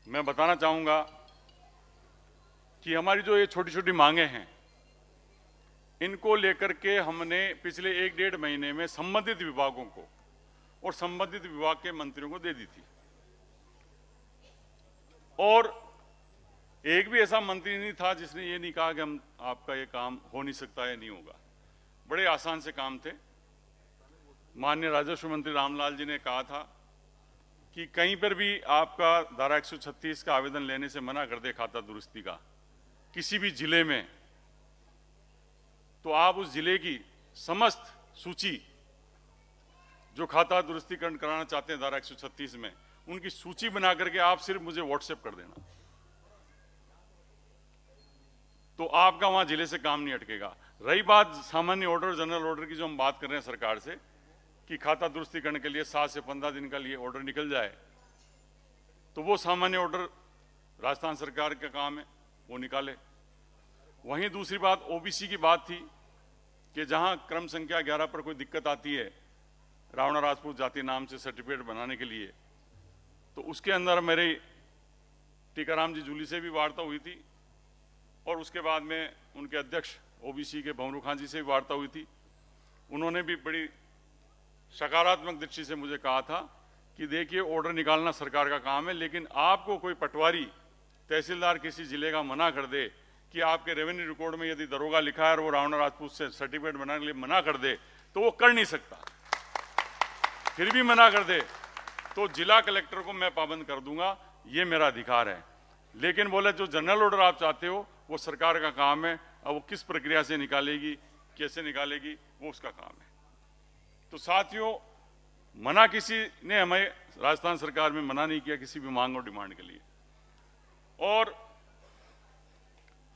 मैं बताना चाहूंगा कि हमारी जो ये छोटी छोटी मांगे हैं, इनको लेकर के हमने पिछले 1-1.5 महीने में संबंधित विभागों को और संबंधित विभाग के मंत्रियों को दे दी थी। और एक भी ऐसा मंत्री नहीं था जिसने ये नहीं कहा कि हम आपका ये काम हो नहीं सकता है, नहीं होगा। बड़े आसान से काम थे। माननीय राजस्व मंत्री रामलाल जी ने कहा था कि कहीं पर भी आपका धारा 136 का आवेदन लेने से मना कर दे खाता दुरुस्ती का किसी भी जिले में, तो आप उस जिले की समस्त सूची जो खाता दुरुस्तीकरण कराना चाहते हैं धारा 136 में, उनकी सूची बना करके आप सिर्फ मुझे व्हाट्सएप कर देना, तो आपका वहां जिले से काम नहीं अटकेगा। रही बात सामान्य ऑर्डर, जनरल ऑर्डर की, जो हम बात कर रहे हैं सरकार से कि खाता दुरुस्तीकरण के लिए 7 से 15 दिन का लिए ऑर्डर निकल जाए, तो वो सामान्य ऑर्डर राजस्थान सरकार का काम है, वो निकाले। वहीं दूसरी बात ओबीसी की बात थी कि जहां क्रम संख्या 11 पर कोई दिक्कत आती है रावणा राजपूत जाति नाम से सर्टिफिकेट बनाने के लिए, तो उसके अंदर मेरे टीकाराम जी जूली से भी वार्ता हुई थी और उसके बाद में उनके अध्यक्ष ओबीसी के भंवरू खान जी से भी वार्ता हुई थी। उन्होंने भी बड़ी सकारात्मक दृष्टि से मुझे कहा था कि देखिए, ऑर्डर निकालना सरकार का काम है, लेकिन आपको कोई पटवारी तहसीलदार किसी जिले का मना कर दे कि आपके रेवेन्यू रिकॉर्ड में यदि दरोगा लिखा है और वो रावणा राजपूत से सर्टिफिकेट बनाने के लिए मना कर दे, तो वो कर नहीं सकता। फिर भी मना कर दे तो जिला कलेक्टर को मैं पाबंद कर दूंगा, ये मेरा अधिकार है। लेकिन बोले जो जनरल ऑर्डर आप चाहते हो वो सरकार का काम है, अब वो किस प्रक्रिया से निकालेगी, कैसे निकालेगी, वो उसका काम है। तो साथियों, मना किसी ने हमें राजस्थान सरकार में मना नहीं किया किसी भी मांग और डिमांड के लिए। और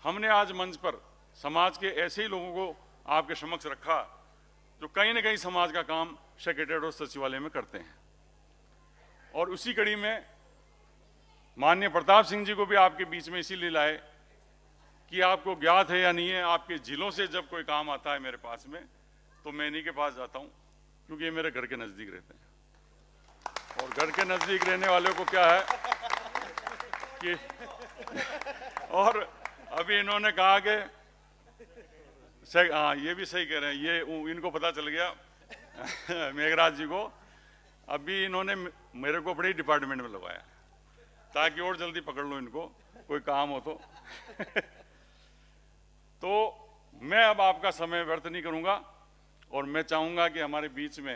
हमने आज मंच पर समाज के ऐसे ही लोगों को आपके समक्ष रखा जो कहीं ना कहीं समाज का काम सेक्रेटरीट और सचिवालय में करते हैं। और उसी कड़ी में माननीय प्रताप सिंह जी को भी आपके बीच में इसीलिए लाए कि आपको ज्ञात है या नहीं है, आपके जिलों से जब कोई काम आता है मेरे पास में, तो मैं इन्हीं के पास जाता हूं, क्योंकि ये मेरे घर के नजदीक रहते हैं। और घर के नजदीक रहने वालों को क्या है कि और अभी इन्होंने कहा कि हाँ, ये भी सही कह रहे हैं, ये इनको पता चल गया मेघराज जी को। अभी इन्होंने मेरे को बड़े डिपार्टमेंट में लगाया ताकि और जल्दी पकड़ लो इनको, कोई काम हो तो तो मैं अब आपका समय व्यर्थ नहीं करूंगा और मैं चाहूंगा कि हमारे बीच में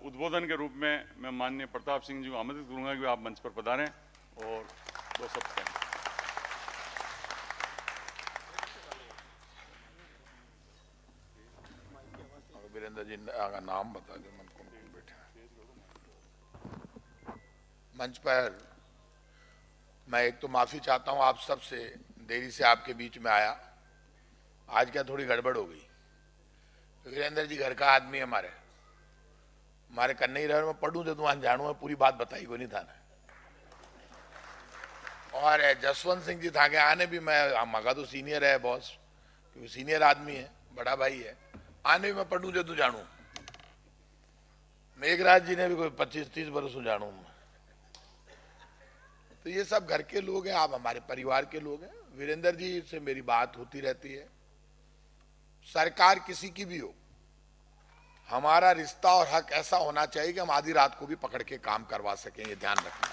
उद्बोधन के रूप में मैं माननीय प्रताप सिंह जी को आमंत्रित करूंगा कि आप मंच पर पधारें और दो शब्द कहें। वीरेंद्र जी का नाम बता दें, मन कौन कौन बैठे मंच पर। मैं एक तो माफी चाहता हूं आप सबसे, देरी से आपके बीच में आया। आज क्या थोड़ी गड़बड़ हो गई। वीरेंद्र जी घर का आदमी है, हमारे कन्नई रहर में पढ़ू तो तुम जानू है, पूरी बात बताई को नहीं था ना। और जसवंत सिंह जी था के आने भी, मैं मगा तो सीनियर है बॉस, क्योंकि सीनियर आदमी है, बड़ा भाई है, आने भी मैं पढ़ू जो तू जानू। मेघराज जी ने भी कोई 25-30 बरस जानू। तो ये सब घर के लोग हैं, आप हमारे परिवार के लोग हैं। वीरेंद्र जी से मेरी बात होती रहती है। सरकार किसी की भी हो, हमारा रिश्ता और हक ऐसा होना चाहिए कि हम आधी रात को भी पकड़ के काम करवा सकें, ये ध्यान रखना।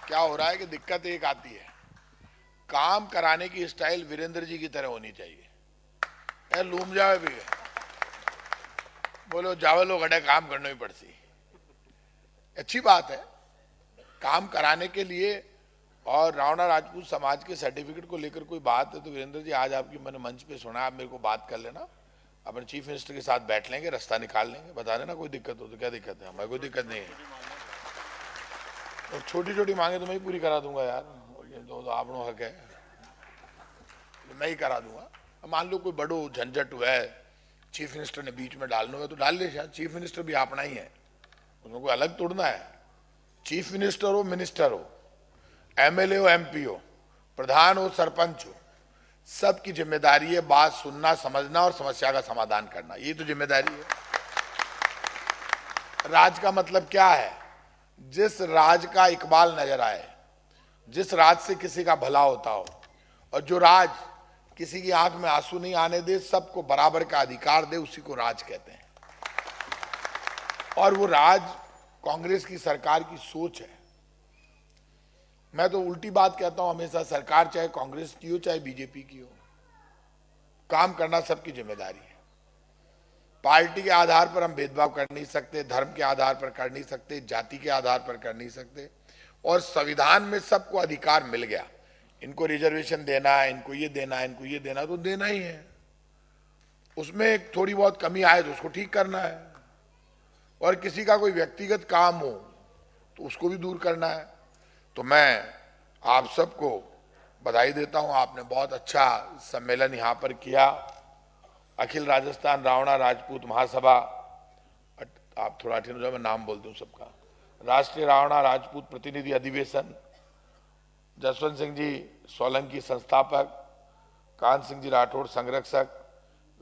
क्या हो रहा है कि दिक्कत एक आती है, काम कराने की स्टाइल वीरेंद्र जी की तरह होनी चाहिए। लूम जावे भी बोलो जावे लोग अड़े काम करना ही पड़ती। अच्छी बात है काम कराने के लिए। और रावणा राजपूत समाज के सर्टिफिकेट को लेकर कोई बात है तो वीरेंद्र जी आज आपकी मैंने मंच पे सुना, आप मेरे को बात कर लेना, अपने चीफ मिनिस्टर के साथ बैठ लेंगे, रास्ता निकाल लेंगे, बता देना कोई दिक्कत हो तो। क्या दिक्कत है, हमें कोई दिक्कत नहीं है। और छोटी छोटी मांगे तो मैं ही पूरी करा दूंगा यार, तो आपनो हक है, मैं ही करा दूंगा। मान लो कोई बड़ो झंझट हुआ है, चीफ मिनिस्टर ने बीच में डालना है तो डाल ले। शायद चीफ मिनिस्टर भी अपना ही है, उसमें कोई अलग तोड़ना है। चीफ मिनिस्टर हो, मिनिस्टर हो, एमएलए हो, एमपी हो, प्रधान हो, सरपंच हो, सबकी जिम्मेदारी है बात सुनना, समझना और समस्या का समाधान करना। ये तो जिम्मेदारी है। राज का मतलब क्या है? जिस राज का इकबाल नजर आए, जिस राज से किसी का भला होता हो, और जो राज किसी की आंख में आंसू नहीं आने दे, सबको बराबर का अधिकार दे, उसी को राज कहते हैं। और वो राज कांग्रेस की सरकार की सोच है। मैं तो उल्टी बात कहता हूं हमेशा, सरकार चाहे कांग्रेस की हो चाहे बीजेपी की हो, काम करना सबकी जिम्मेदारी है। पार्टी के आधार पर हम भेदभाव कर नहीं सकते, धर्म के आधार पर कर नहीं सकते, जाति के आधार पर कर नहीं सकते। और संविधान में सबको अधिकार मिल गया, इनको रिजर्वेशन देना है, इनको ये देना है, इनको ये देना है, तो देना ही है। उसमें थोड़ी बहुत कमी आए तो उसको ठीक करना है, और किसी का कोई व्यक्तिगत काम हो तो उसको भी दूर करना है। तो मैं आप सबको बधाई देता हूं, आपने बहुत अच्छा सम्मेलन यहां पर किया। अखिल राजस्थान रावणा राजपूत महासभा, आप थोड़ा अटेंड हो जाओ, मैं नाम बोल दूं सबका। राष्ट्रीय रावणा राजपूत प्रतिनिधि अधिवेशन, जसवंत सिंह जी सोलंकी संस्थापक, कान सिंह जी राठौड़ संरक्षक,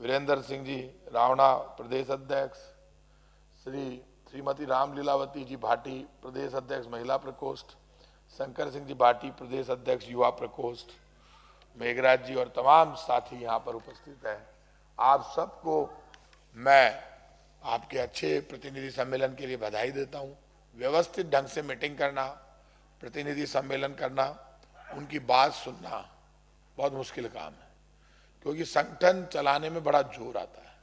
वीरेंद्र सिंह जी रावणा प्रदेश अध्यक्ष, श्रीमती राम लीलावती जी भाटी प्रदेश अध्यक्ष महिला प्रकोष्ठ, शंकर सिंह जी भाटी प्रदेश अध्यक्ष युवा प्रकोष्ठ, मेघराज जी और तमाम साथी यहाँ पर उपस्थित हैं। आप सबको मैं आपके अच्छे प्रतिनिधि सम्मेलन के लिए बधाई देता हूँ। व्यवस्थित ढंग से मीटिंग करना, प्रतिनिधि सम्मेलन करना, उनकी बात सुनना बहुत मुश्किल काम है, क्योंकि संगठन चलाने में बड़ा जोर आता है।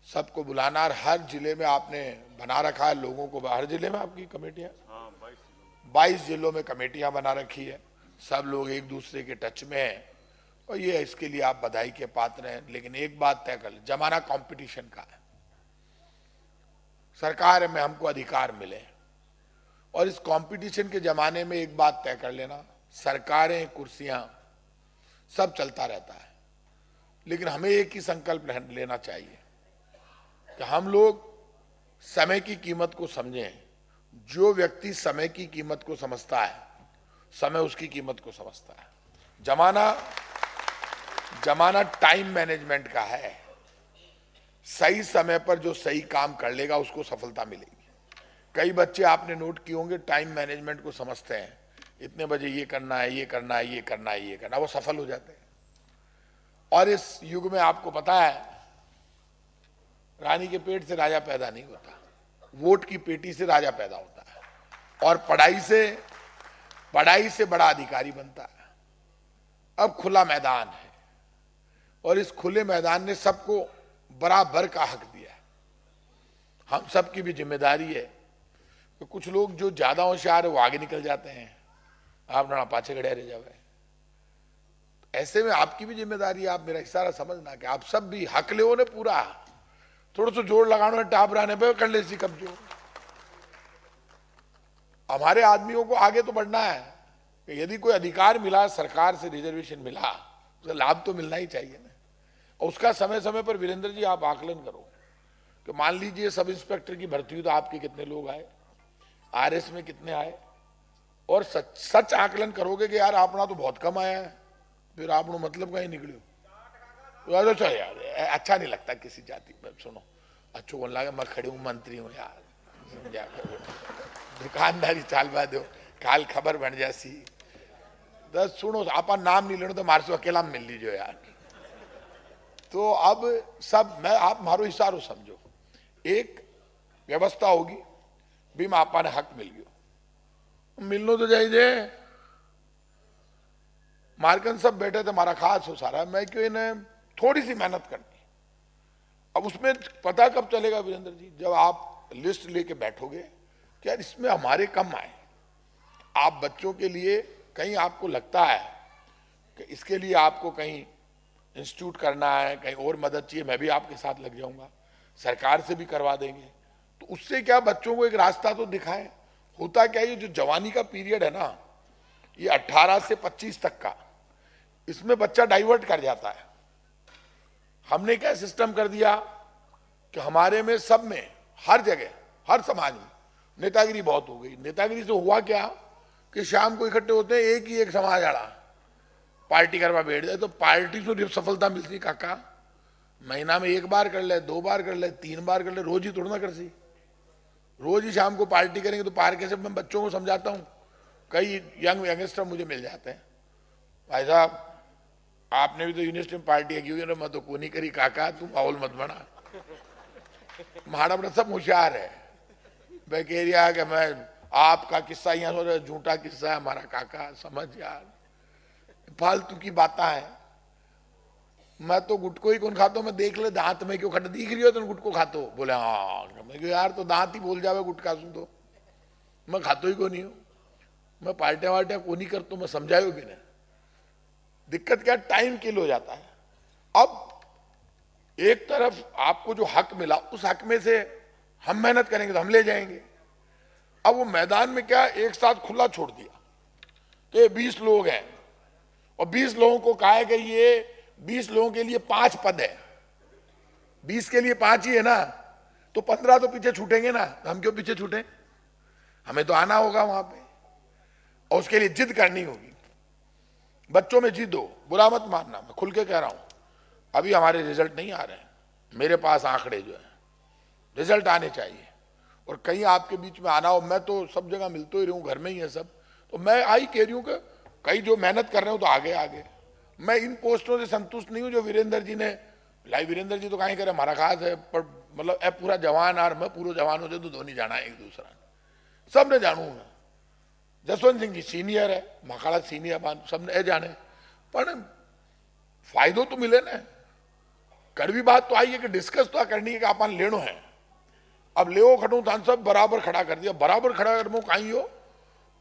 सबको बुलाना, और हर जिले में आपने बना रखा है लोगों को, हर जिले में आपकी कमेटियां, 22 जिलों में कमेटियां बना रखी है, सब लोग एक दूसरे के टच में हैं, और ये इसके लिए आप बधाई के पात्र हैं। लेकिन एक बात तय कर, जमाना कंपटीशन का है, सरकार में हमको अधिकार मिले, और इस कंपटीशन के जमाने में एक बात तय कर लेना, सरकारें, कुर्सियां, सब चलता रहता है, लेकिन हमें एक ही संकल्प लेना चाहिए कि हम लोग समय की कीमत को समझें। जो व्यक्ति समय की कीमत को समझता है, समय उसकी कीमत को समझता है। जमाना टाइम मैनेजमेंट का है। सही समय पर जो सही काम कर लेगा उसको सफलता मिलेगी। कई बच्चे आपने नोट किए होंगे, टाइम मैनेजमेंट को समझते हैं, इतने बजे ये करना है, ये करना है, ये करना है, ये करना है, वो सफल हो जाते हैं। और इस युग में आपको पता है, रानी के पेट से राजा पैदा नहीं होता, वोट की पेटी से राजा पैदा होता है, और पढ़ाई से बड़ा अधिकारी बनता है। अब खुला मैदान है, और इस खुले मैदान ने सबको बराबर का हक दिया है। हम सबकी भी जिम्मेदारी है कि कुछ लोग जो ज्यादा होशियार है वो आगे निकल जाते हैं, आप ना पाछे खड़े रह जाओ। ऐसे में आपकी भी जिम्मेदारी है, आप मेरा इशारा समझना कि आप सब भी हक ले ने पूरा, थोड़ा सा जोर लगाना है, टाप रहने पे कर ले सी कब्जो। हमारे आदमियों को आगे तो बढ़ना है कि यदि कोई अधिकार मिला, सरकार से रिजर्वेशन मिला, उसका लाभ तो मिलना ही चाहिए ना। और उसका समय समय पर वीरेंद्र जी आप आकलन करो कि मान लीजिए सब इंस्पेक्टर की भर्ती हुई तो आपके कितने लोग आए, आरएस में कितने आए, और सच आकलन करोगे कि यार अपना तो बहुत कम आया है, फिर आप मतलब कहीं निकलो तो चल यार अच्छा नहीं लगता किसी जाति में। सुनो अच्छो कौन लगे, मैं खड़ी हूं, मंत्री हूं यार, समझा करो, दुकानदारी चालवा दो, काल खबर बन जासी। बस सुनो, आप नाम नहीं लेना तो मार से अकेला मिल लीजिए यार। तो अब सब मैं आप मारो इशारो समझो, एक व्यवस्था होगी, बीमा आपा ने हक मिल गयो, मिलनो तो जाइए। मार्कन सब बैठे थे, मारा खास हो सारा, मैं क्यों इन्हें थोड़ी सी मेहनत करनी। अब उसमें पता कब चलेगा वीरेंद्र जी, जब आप लिस्ट लेके बैठोगे कि यार इसमें हमारे कम आए। आप बच्चों के लिए कहीं आपको लगता है कि इसके लिए आपको कहीं इंस्टीट्यूट करना है, कहीं और मदद चाहिए, मैं भी आपके साथ लग जाऊंगा, सरकार से भी करवा देंगे। तो उससे क्या बच्चों को एक रास्ता तो दिखाए। होता क्या, ये जो जवानी का पीरियड है ना, ये 18 से 25 तक का, इसमें बच्चा डाइवर्ट कर जाता है। हमने क्या सिस्टम कर दिया कि हमारे में सब में, हर जगह, हर समाज में नेतागिरी बहुत हो गई। नेतागिरी से हुआ क्या कि शाम को इकट्ठे होते हैं, एक ही एक समाज आड़ा पार्टी करवा बैठ जाए, तो पार्टी से सफलता मिलती काका। महीना में एक बार कर ले, 2 बार कर ले, 3 बार कर ले, रोज ही थोड़ा ना कर सी। रोज ही शाम को पार्टी करेंगे तो पार कैसे? मैं बच्चों को समझाता हूँ, कई यंगस्टर मुझे मिल जाते हैं, भाई साहब आपने भी तो यूनिवर्सिटी में पार्टी की हुई, मैं तो को नहीं करी काका, तुम माहौल मत बना। महाराज सब होशियार है, मैं कह रहा कि मैं आपका किस्सा यहाँ से झूठा किस्सा है हमारा काका, समझ यार, फालतू की बातें है। मैं तो गुटको ही कौन खाता हूं, मैं देख ले दांत में क्यों खट दिख रही हो तो गुटको खातो? बोले हाँ, मैं क्यों यार, तो दांत ही बोल जावे गुटका सुन, तो मैं खातो ही को नहीं हूं, मैं पार्टियां वार्टियां को नहीं करता, मैं समझायो भी नहीं। दिक्कत क्या, टाइम किल हो जाता है। अब एक तरफ आपको जो हक मिला, उस हक में से हम मेहनत करेंगे तो हम ले जाएंगे। अब वो मैदान में क्या एक साथ खुला छोड़ दिया कि 20 लोग हैं और 20 लोगों को कहा है कि ये 20 लोगों के लिए 5 पद है, 20 के लिए 5 ही है ना, तो 15 तो पीछे छूटेंगे ना, हम क्यों पीछे छूटे? हमें तो आना होगा वहां पे और उसके लिए जिद करनी होगी। बच्चों में जिद हो, बुरा मत मानना, मैं खुल के कह रहा हूं, अभी हमारे रिजल्ट नहीं आ रहे हैं, मेरे पास आंकड़े जो है, रिजल्ट आने चाहिए और कहीं आपके बीच में आना हो। मैं तो सब जगह मिलते ही रहूं, घर में ही है सब, तो मैं आई कह रही हूं कि कई जो मेहनत कर रहे हो तो आगे आगे। मैं इन पोस्टों से संतुष्ट नहीं हूं जो वीरेंद्र जी ने लाई। वीरेंद्र जी तो कहीं करे हमारा खास है, पर मतलब ए पूरा जवान और मैं पूरा जवान हो जाए तो दोनों जाना है एक दूसरा, सबने जानू मैं। जसवंत सिंह जी सीनियर है, महाकाला सीनियर, सबने जाने, पर फायदो तो मिले ना। कड़वी बात तो आई है कि डिस्कस तो करनी है कि अपन लेनो है। अब ले खटू थान सब बराबर खड़ा कर दिया, बराबर खड़ा कर कहीं हो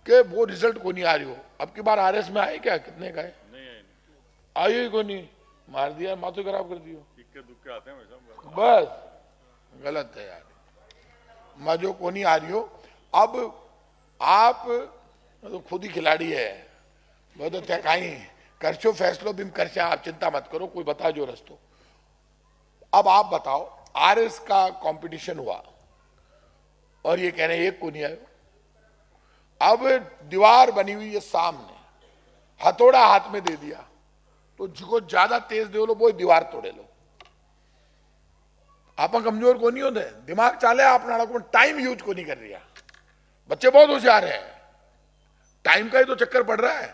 कि वो रिजल्ट को नहीं आ रही हो। अब की बार आरएस में आए क्या, कितने का है? आई ही को नहीं, मार दिया, माथो खराब कर दियो, इक्के दुक्के आते हैं बस गलत है यार, मजो को नहीं आ रही हो। अब आप तो खुद ही खिलाड़ी है, वो तो क्या कहीं करछो फैसलो बिम करछा, आप चिंता मत करो, कोई बता जो रस्तो। अब आप बताओ, आरएस का कंपटीशन हुआ और ये कह रहे हैं एक को नहीं आयो। अब दीवार बनी हुई है सामने, हथौड़ा हाथ में दे दिया तो जिसको ज्यादा तेज दे लो वो दीवार तोड़े लो। आप कमजोर को नहीं होते, दिमाग चाले अपना, टाइम यूज को नहीं कर रहा। बच्चे बहुत होशियार हैं, टाइम का ही तो चक्कर पड़ रहा है।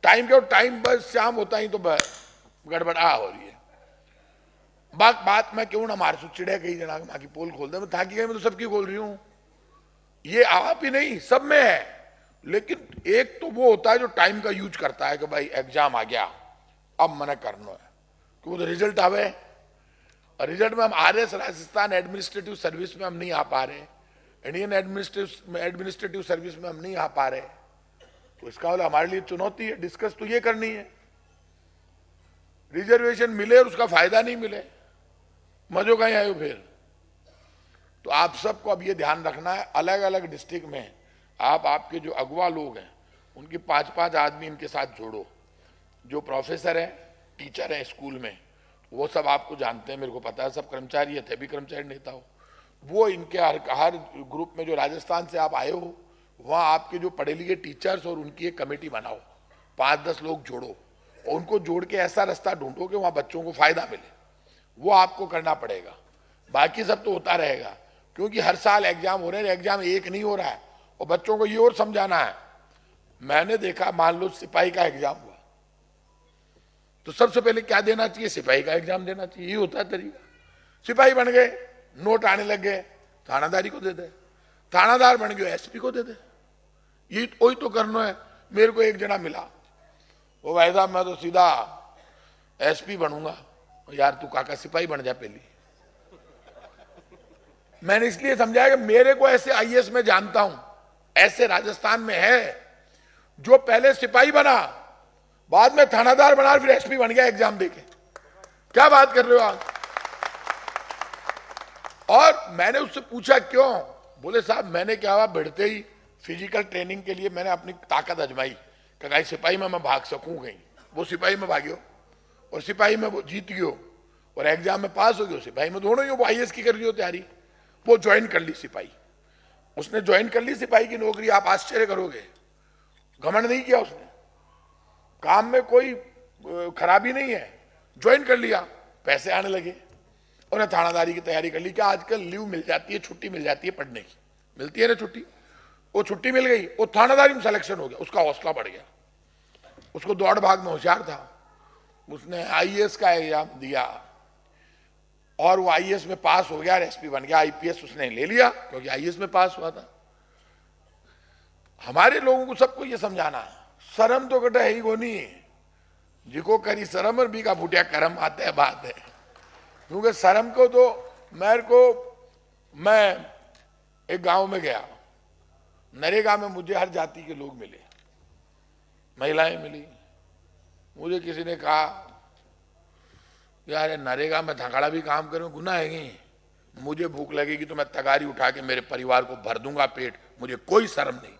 टाइम क्या, टाइम बस शाम होता ही तो गड़बड़ा हो रही है। बात मैं क्यों ना मार चिड़िया कही जना माँ की पोल खोल दे, मैं थाकी गई, मैं तो सबकी खोल रही हूं। ये आप ही नहीं सब में है, लेकिन एक तो वो होता है जो टाइम का यूज करता है कि भाई एग्जाम आ गया अब मना करना है, कि वो तो रिजल्ट आवे। और रिजल्ट में हम आरएस राजस्थान एडमिनिस्ट्रेटिव सर्विस में हम नहीं आ पा रहे, इंडियन एडमिनिस्ट्रेटिव सर्विस में हम नहीं आ पा रहे, तो इसका मतलब हमारे लिए चुनौती है। डिस्कस तो ये करनी है, रिजर्वेशन मिले और उसका फायदा नहीं मिले, मजो कहीं आयो फिर। तो आप सबको अब ये ध्यान रखना है, अलग अलग डिस्ट्रिक्ट में आप आपके जो अगवा लोग हैं उनके 5-5 आदमी इनके साथ जोड़ो। जो प्रोफेसर हैं, टीचर हैं स्कूल में, वो सब आपको जानते हैं, मेरे को पता है, सब कर्मचारी है, थे भी कर्मचारी नेता हो, वो इनके हर ग्रुप में जो राजस्थान से आप आए हो वहाँ आपके जो पढ़े लिखे टीचर्स और उनकी एक कमेटी बनाओ, 5-10 लोग जोड़ो और उनको जोड़ के ऐसा रास्ता ढूंढो कि वहाँ बच्चों को फायदा मिले। वो आपको करना पड़ेगा, बाकी सब तो होता रहेगा, क्योंकि हर साल एग्जाम हो रहे हैं, एग्जाम एक नहीं हो रहा है। और बच्चों को ये और समझाना है, मैंने देखा मान लो सिपाही का एग्जाम हुआ तो सबसे पहले क्या देना चाहिए, सिपाही का एग्जाम देना चाहिए, ये होता है तरीका। सिपाही बन गए, नोट आने लग गए, थानादारी को दे दे, थानादार बन गए एसपी को दे दे, ये वही तो करना है। मेरे को एक जना मिला, वो भाई साहब मैं तो सीधा एसपी बनूंगा। यार तू काका सिपाही बन जा पहली। मैंने इसलिए समझाया कि मेरे को ऐसे आईएएस में जानता हूं, ऐसे राजस्थान में है जो पहले सिपाही बना, बाद में थानादार बना, फिर एसपी बन गया एग्जाम देके। क्या बात कर रहे हो आप? और मैंने उससे पूछा क्यों, बोले साहब मैंने क्या हुआ, बढ़ते ही फिजिकल ट्रेनिंग के लिए मैंने अपनी ताकत आजमाई, कहीं सिपाही में मैं भाग सकूं कहीं। वो सिपाही में भाग्यो और सिपाही में वो जीत गयो और एग्जाम में पास हो गयो। सिपाही में दोनों ही, वो आईएएस की कर रही हो तैयारी, वो ज्वाइन कर ली सिपाही, उसने ज्वाइन कर ली सिपाही की नौकरी। आप आश्चर्य करोगे, घमंड नहीं किया उसने, काम में कोई खराबी नहीं है, ज्वाइन कर लिया, पैसे आने लगे, उन्हें थानादारी की तैयारी कर ली। क्या आजकल लीव मिल जाती है, छुट्टी मिल जाती है पढ़ने की। मिलती है ना छुट्टी, वो छुट्टी मिल गई, वो थानादारी में सिलेक्शन हो गया, उसका हौसला बढ़ गया, उसको दौड़ भाग में होशियार था, उसने आईएएस का एग्जाम दिया और वो आईएएस में पास हो गया और एसपी बन गया। आईपीएस उसने ले लिया क्योंकि आईएएस में पास हुआ था। हमारे लोगों को सबको ये समझाना है, शर्म तो कटे ही को नहीं, जिको करी शर्म और बीका फुटिया करम आते है बात है। क्योंकि शर्म को तो मैं एक गांव में गया, नरेगा में मुझे हर जाति के लोग मिले, महिलाएं मिली। मुझे किसी ने कहा यार नरेगा में धगाड़ा भी काम करूं गुनाह है नहीं, मुझे भूख लगेगी तो मैं तगारी उठा के मेरे परिवार को भर दूंगा पेट, मुझे कोई शर्म नहीं।